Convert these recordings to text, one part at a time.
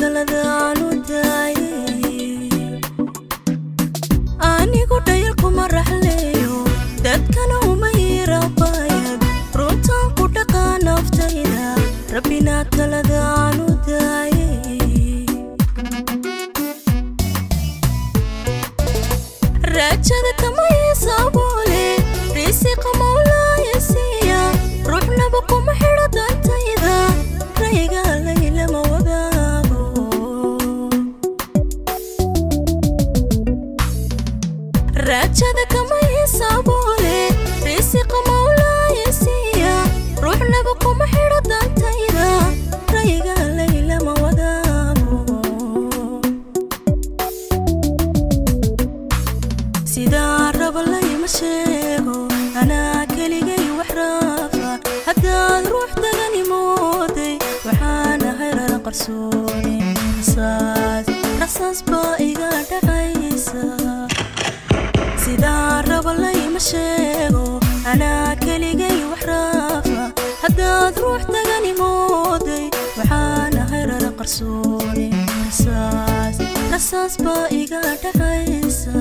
taladaan u daayay anigu dhayalku ma raxleeyo dadkana uma yirabayaan runtaan ku dhaqaan naftayda rabbina taladaan u daayay raajada kama yeesaboole risiqa mawlaaya siiya ruuxnaba kuma xidho dantayda rayga layla ma wadaago raajada kama yeesaboole risiqa mawlaaya siiya ruuxnaba kuma xidho dantayda rayga layla ma wadaago sidaa raba layma sheego anaa keligay wax raafa haddaad ruux dagani mooday waxaan ahay rara qarsoone rasaas baa iga dhacaysa sidaa raba layma sheego anaa keligay wax raafa haddaad ruux dagani mooday waxaan ahay rara qarsoone rasaas baa iga dhacaysa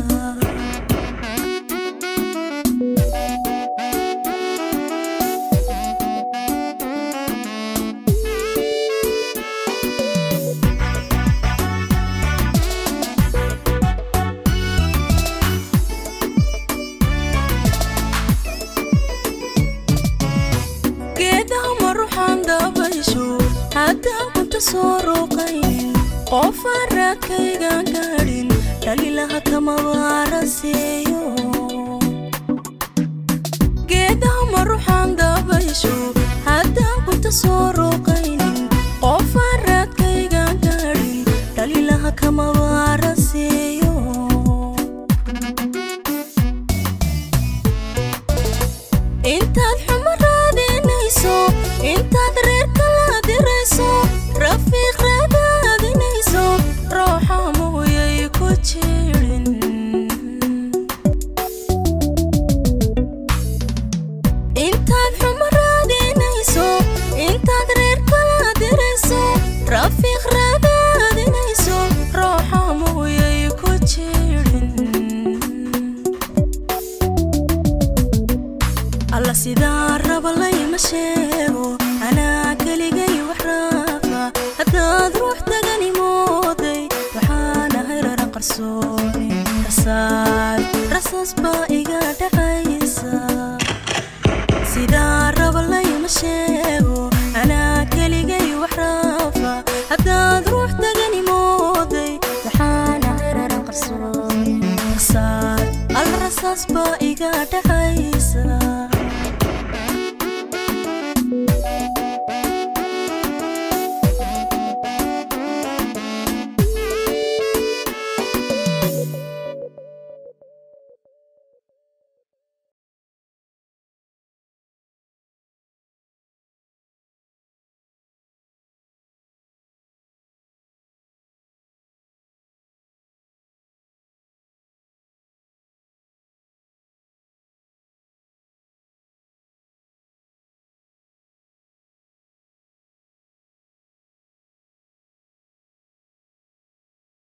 haddaan kunta soo ruuqayn qofaan raadkaygaan gaadhin dhalilaha kama waaraseeyo geedaha ma ruuxaan dabaysho haddaan kunta soo ruuqaynin qofaan raadkaygaan gaadhin dhalilaha kama waaraseeyo intaad xumo raadinayso intaad reerka la dirayso rafiiq raadinayso ruuxa mooyay ku jirin intaad xumo raadinayso intaad reerka la dirayso rafiiq raadinayso ruuxa mooyay ku jirin alla sidaa raba layma sheego anaa keligay wax raafa haddaad ruux dagani mooday waxaan ahay rara qarsoone rasaas baa iga dhacaysa sidaa raba layma sheego anaa keligay wax raafa haddaad ruux dagani mooday waxaan ahay rara qarsoone rasaas baa iga dhacaysa